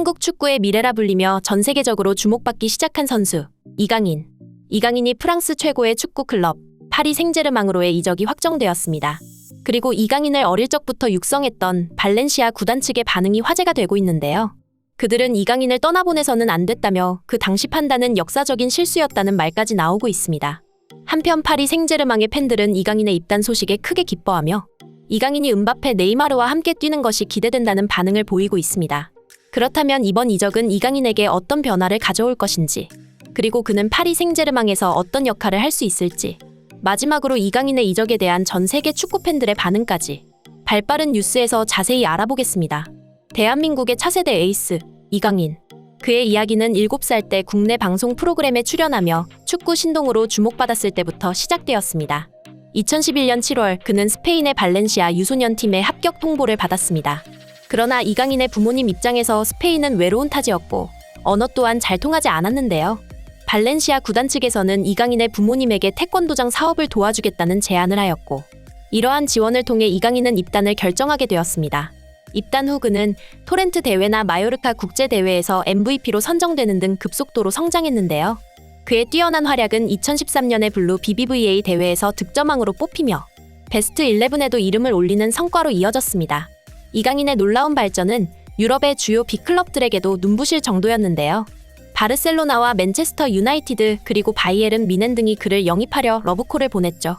한국 축구의 미래라 불리며 전 세계적으로 주목받기 시작한 선수 이강인. 이강인이 프랑스 최고의 축구 클럽 파리 생제르맹으로의 이적이 확정되었습니다. 그리고 이강인을 어릴 적부터 육성했던 발렌시아 구단 측의 반응이 화제가 되고 있는데요. 그들은 이강인을 떠나보내서는 안 됐다며 그 당시 판단은 역사적인 실수였다는 말까지 나오고 있습니다. 한편 파리 생제르맹의 팬들은 이강인의 입단 소식에 크게 기뻐하며 이강인이 음바페, 네이마르와 함께 뛰는 것이 기대된다는 반응을 보이고 있습니다. 그렇다면 이번 이적은 이강인에게 어떤 변화를 가져올 것인지, 그리고 그는 파리 생제르맹에서 어떤 역할을 할 수 있을지, 마지막으로 이강인의 이적에 대한 전 세계 축구 팬들의 반응까지 발빠른 뉴스에서 자세히 알아보겠습니다. 대한민국의 차세대 에이스 이강인. 그의 이야기는 7살 때 국내 방송 프로그램에 출연하며 축구 신동으로 주목받았을 때부터 시작되었습니다. 2011년 7월 그는 스페인의 발렌시아 유소년 팀에 합격 통보를 받았습니다. 그러나 이강인의 부모님 입장에서 스페인은 외로운 타지였고 언어 또한 잘 통하지 않았는데요. 발렌시아 구단 측에서는 이강인의 부모님에게 태권도장 사업을 도와주겠다는 제안을 하였고, 이러한 지원을 통해 이강인은 입단을 결정하게 되었습니다. 입단 후 그는 토렌트 대회나 마요르카 국제대회에서 MVP로 선정되는 등 급속도로 성장했는데요. 그의 뛰어난 활약은 2013년의 블루 BBVA 대회에서 득점왕으로 뽑히며 베스트 11에도 이름을 올리는 성과로 이어졌습니다. 이강인의 놀라운 발전은 유럽의 주요 빅클럽들에게도 눈부실 정도였는데요. 바르셀로나와 맨체스터 유나이티드 그리고 바이에른 미넨 등이 그를 영입하려 러브콜을 보냈죠.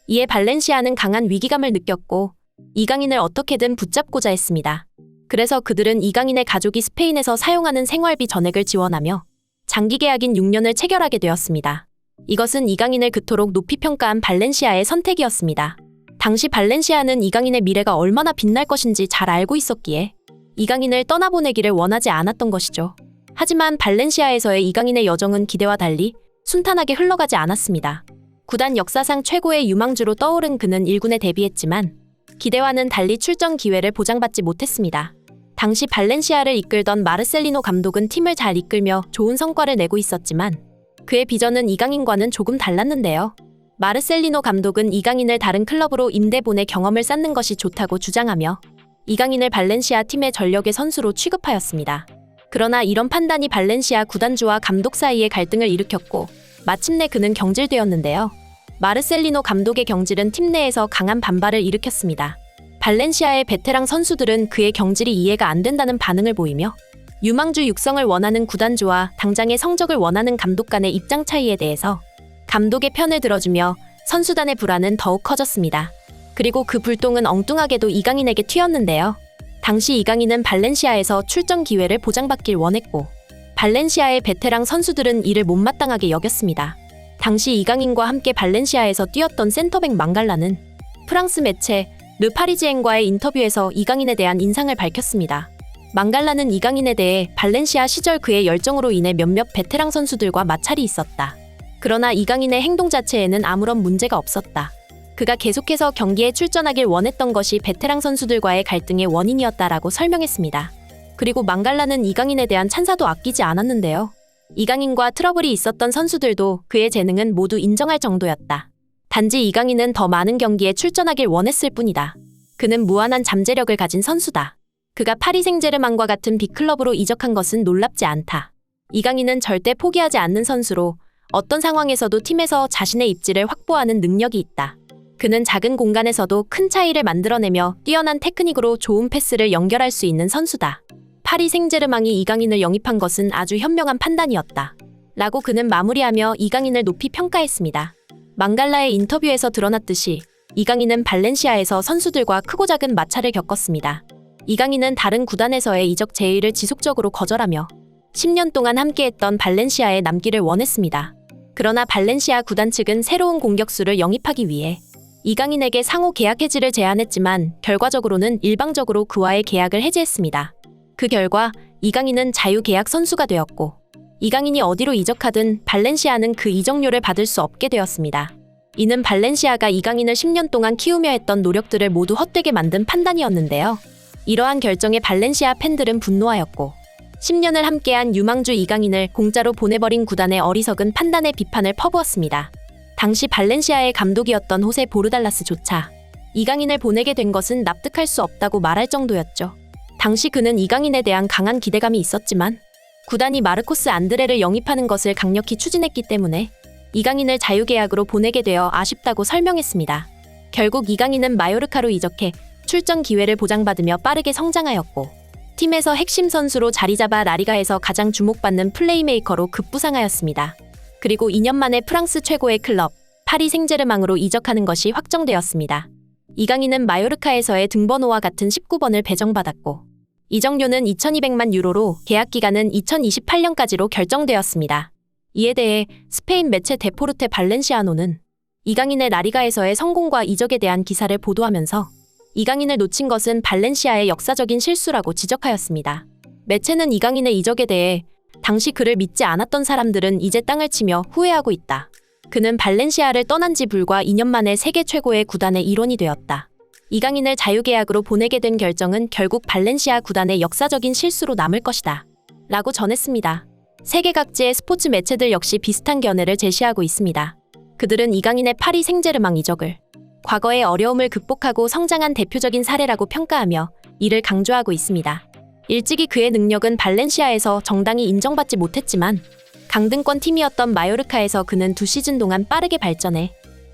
이에 발렌시아는 강한 위기감을 느꼈고 이강인을 어떻게든 붙잡고자 했습니다. 그래서 그들은 이강인의 가족이 스페인에서 사용하는 생활비 전액을 지원하며 장기 계약인 6년을 체결하게 되었습니다. 이것은 이강인을 그토록 높이 평가한 발렌시아의 선택이었습니다. 당시 발렌시아는 이강인의 미래가 얼마나 빛날 것인지 잘 알고 있었기에 이강인을 떠나보내기를 원하지 않았던 것이죠. 하지만 발렌시아에서의 이강인의 여정은 기대와 달리 순탄하게 흘러가지 않았습니다. 구단 역사상 최고의 유망주로 떠오른 그는 1군에 데뷔했지만 기대와는 달리 출전 기회를 보장받지 못했습니다. 당시 발렌시아를 이끌던 마르셀리노 감독은 팀을 잘 이끌며 좋은 성과를 내고 있었지만 그의 비전은 이강인과는 조금 달랐는데요. 마르셀리노 감독은 이강인을 다른 클럽으로 임대 보내 경험을 쌓는 것이 좋다고 주장하며 이강인을 발렌시아 팀의 전력의 선수로 취급하였습니다. 그러나 이런 판단이 발렌시아 구단주와 감독 사이에 갈등을 일으켰고 마침내 그는 경질되었는데요. 마르셀리노 감독의 경질은 팀 내에서 강한 반발을 일으켰습니다. 발렌시아의 베테랑 선수들은 그의 경질이 이해가 안 된다는 반응을 보이며 유망주 육성을 원하는 구단주와 당장의 성적을 원하는 감독 간의 입장 차이에 대해서 감독의 편을 들어주며 선수단의 불안은 더욱 커졌습니다. 그리고 그 불똥은 엉뚱하게도 이강인에게 튀었는데요. 당시 이강인은 발렌시아에서 출전 기회를 보장받길 원했고 발렌시아의 베테랑 선수들은 이를 못마땅하게 여겼습니다. 당시 이강인과 함께 발렌시아에서 뛰었던 센터백 망갈라는 프랑스 매체 르 파리지앵과의 인터뷰에서 이강인에 대한 인상을 밝혔습니다. 망갈라는 이강인에 대해 발렌시아 시절 그의 열정으로 인해 몇몇 베테랑 선수들과 마찰이 있었다. 그러나 이강인의 행동 자체에는 아무런 문제가 없었다. 그가 계속해서 경기에 출전하길 원했던 것이 베테랑 선수들과의 갈등의 원인이었다라고 설명했습니다. 그리고 망갈라는 이강인에 대한 찬사도 아끼지 않았는데요. 이강인과 트러블이 있었던 선수들도 그의 재능은 모두 인정할 정도였다. 단지 이강인은 더 많은 경기에 출전하길 원했을 뿐이다. 그는 무한한 잠재력을 가진 선수다. 그가 파리 생제르맹과 같은 빅클럽으로 이적한 것은 놀랍지 않다. 이강인은 절대 포기하지 않는 선수로 어떤 상황에서도 팀에서 자신의 입지를 확보하는 능력이 있다. 그는 작은 공간에서도 큰 차이를 만들어내며 뛰어난 테크닉으로 좋은 패스를 연결할 수 있는 선수다. 파리 생제르맹이 이강인을 영입한 것은 아주 현명한 판단이었다. 라고 그는 마무리하며 이강인을 높이 평가했습니다. 망갈라의 인터뷰에서 드러났듯이 이강인은 발렌시아에서 선수들과 크고 작은 마찰을 겪었습니다. 이강인은 다른 구단에서의 이적 제의를 지속적으로 거절하며 10년 동안 함께했던 발렌시아에 남기를 원했습니다. 그러나 발렌시아 구단 측은 새로운 공격수를 영입하기 위해 이강인에게 상호 계약 해지를 제안했지만 결과적으로는 일방적으로 그와의 계약을 해지했습니다. 그 결과 이강인은 자유계약 선수가 되었고 이강인이 어디로 이적하든 발렌시아는 그 이적료를 받을 수 없게 되었습니다. 이는 발렌시아가 이강인을 10년 동안 키우며 했던 노력들을 모두 헛되게 만든 판단이었는데요. 이러한 결정에 발렌시아 팬들은 분노하였고 10년을 함께한 유망주 이강인을 공짜로 보내버린 구단의 어리석은 판단에 비판을 퍼부었습니다. 당시 발렌시아의 감독이었던 호세 보르달라스조차 이강인을 보내게 된 것은 납득할 수 없다고 말할 정도였죠. 당시 그는 이강인에 대한 강한 기대감이 있었지만 구단이 마르코스 안드레를 영입하는 것을 강력히 추진했기 때문에 이강인을 자유계약으로 보내게 되어 아쉽다고 설명했습니다. 결국 이강인은 마요르카로 이적해 출전 기회를 보장받으며 빠르게 성장하였고 팀에서 핵심 선수로 자리잡아 라리가에서 가장 주목받는 플레이메이커로 급부상하였습니다. 그리고 2년 만에 프랑스 최고의 클럽 파리 생제르맹으로 이적하는 것이 확정되었습니다. 이강인은 마요르카에서의 등번호와 같은 19번을 배정받았고 이적료는 2,200만 유로로 계약 기간은 2028년까지로 결정되었습니다. 이에 대해 스페인 매체 데포르테 발렌시아노는 이강인의 라리가에서의 성공과 이적에 대한 기사를 보도하면서 이강인을 놓친 것은 발렌시아의 역사적인 실수라고 지적하였습니다. 매체는 이강인의 이적에 대해 당시 그를 믿지 않았던 사람들은 이제 땅을 치며 후회하고 있다. 그는 발렌시아를 떠난 지 불과 2년 만에 세계 최고의 구단의 일원이 되었다. 이강인을 자유계약으로 보내게 된 결정은 결국 발렌시아 구단의 역사적인 실수로 남을 것이다. 라고 전했습니다. 세계 각지의 스포츠 매체들 역시 비슷한 견해를 제시하고 있습니다. 그들은 이강인의 파리 생제르맹 이적을 과거의 어려움을 극복하고 성장한 대표적인 사례라고 평가하며 이를 강조하고 있습니다. 일찍이 그의 능력은 발렌시아에서 정당히 인정받지 못했지만 강등권 팀이었던 마요르카에서 그는 2시즌 동안 빠르게 발전해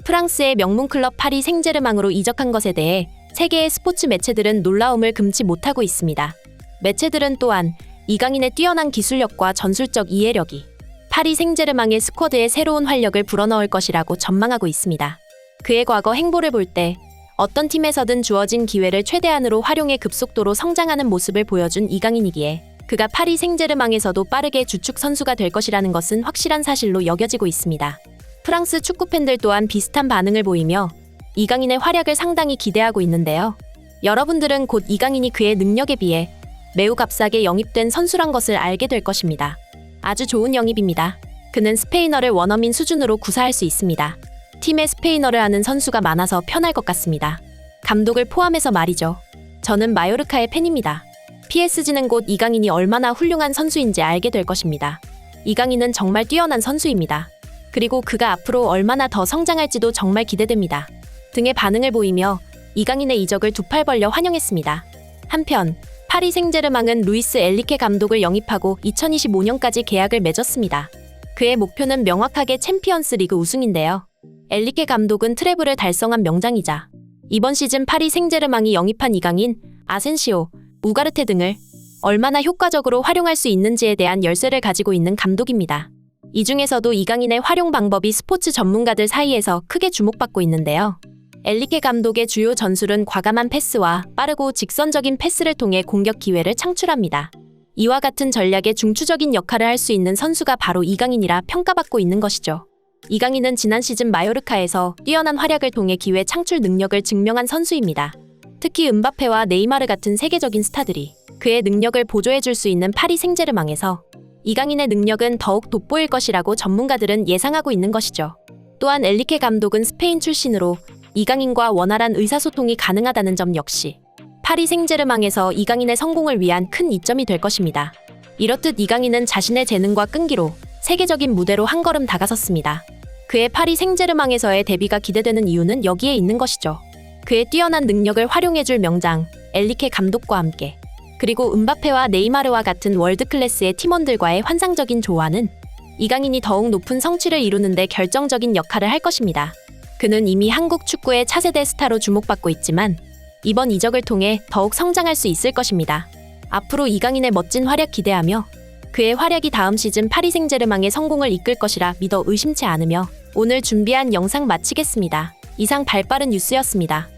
프랑스의 명문 클럽 파리 생제르맹으로 이적한 것에 대해 세계의 스포츠 매체들은 놀라움을 금치 못하고 있습니다. 매체들은 또한 이강인의 뛰어난 기술력과 전술적 이해력이 파리 생제르맹의 스쿼드에 새로운 활력을 불어넣을 것이라고 전망하고 있습니다. 그의 과거 행보를 볼 때 어떤 팀에서든 주어진 기회를 최대한으로 활용해 급속도로 성장하는 모습을 보여준 이강인이기에 그가 파리 생제르맹에서도 빠르게 주축 선수가 될 것이라는 것은 확실한 사실로 여겨지고 있습니다. 프랑스 축구팬들 또한 비슷한 반응을 보이며 이강인의 활약을 상당히 기대하고 있는데요. 여러분들은 곧 이강인이 그의 능력에 비해 매우 값싸게 영입된 선수란 것을 알게 될 것입니다. 아주 좋은 영입입니다. 그는 스페인어를 원어민 수준으로 구사할 수 있습니다. 팀에 스페인어를 아는 선수가 많아서 편할 것 같습니다. 감독을 포함해서 말이죠. 저는 마요르카의 팬입니다. PSG는 곧 이강인이 얼마나 훌륭한 선수인지 알게 될 것입니다. 이강인은 정말 뛰어난 선수입니다. 그리고 그가 앞으로 얼마나 더 성장할지도 정말 기대됩니다. 등의 반응을 보이며 이강인의 이적을 두 팔 벌려 환영했습니다. 한편 파리 생제르맹은 루이스 엘리케 감독을 영입하고 2025년까지 계약을 맺었습니다. 그의 목표는 명확하게 챔피언스 리그 우승인데요. 엘리케 감독은 트래블을 달성한 명장이자 이번 시즌 파리 생제르맹이 영입한 이강인, 아센시오, 우가르테 등을 얼마나 효과적으로 활용할 수 있는지에 대한 열쇠를 가지고 있는 감독입니다. 이 중에서도 이강인의 활용 방법이 스포츠 전문가들 사이에서 크게 주목받고 있는데요. 엘리케 감독의 주요 전술은 과감한 패스와 빠르고 직선적인 패스를 통해 공격 기회를 창출합니다. 이와 같은 전략의 중추적인 역할을 할 수 있는 선수가 바로 이강인이라 평가받고 있는 것이죠. 이강인은 지난 시즌 마요르카에서 뛰어난 활약을 통해 기회 창출 능력을 증명한 선수입니다. 특히 음바페와 네이마르 같은 세계적인 스타들이 그의 능력을 보조해줄 수 있는 파리 생제르맹에서 이강인의 능력은 더욱 돋보일 것이라고 전문가들은 예상하고 있는 것이죠. 또한 엘리케 감독은 스페인 출신으로 이강인과 원활한 의사소통이 가능하다는 점 역시 파리 생제르맹에서 이강인의 성공을 위한 큰 이점이 될 것입니다. 이렇듯 이강인은 자신의 재능과 끈기로 세계적인 무대로 한 걸음 다가섰습니다. 그의 파리 생제르맹에서의 데뷔가 기대되는 이유는 여기에 있는 것이죠. 그의 뛰어난 능력을 활용해줄 명장 엘리케 감독과 함께 그리고 음바페와 네이마르와 같은 월드클래스의 팀원들과의 환상적인 조화는 이강인이 더욱 높은 성취를 이루는 데 결정적인 역할을 할 것입니다. 그는 이미 한국 축구의 차세대 스타로 주목받고 있지만 이번 이적을 통해 더욱 성장할 수 있을 것입니다. 앞으로 이강인의 멋진 활약 기대하며 그의 활약이 다음 시즌 파리 생제르맹의 성공을 이끌 것이라 믿어 의심치 않으며 오늘 준비한 영상 마치겠습니다. 이상 발빠른 뉴스였습니다.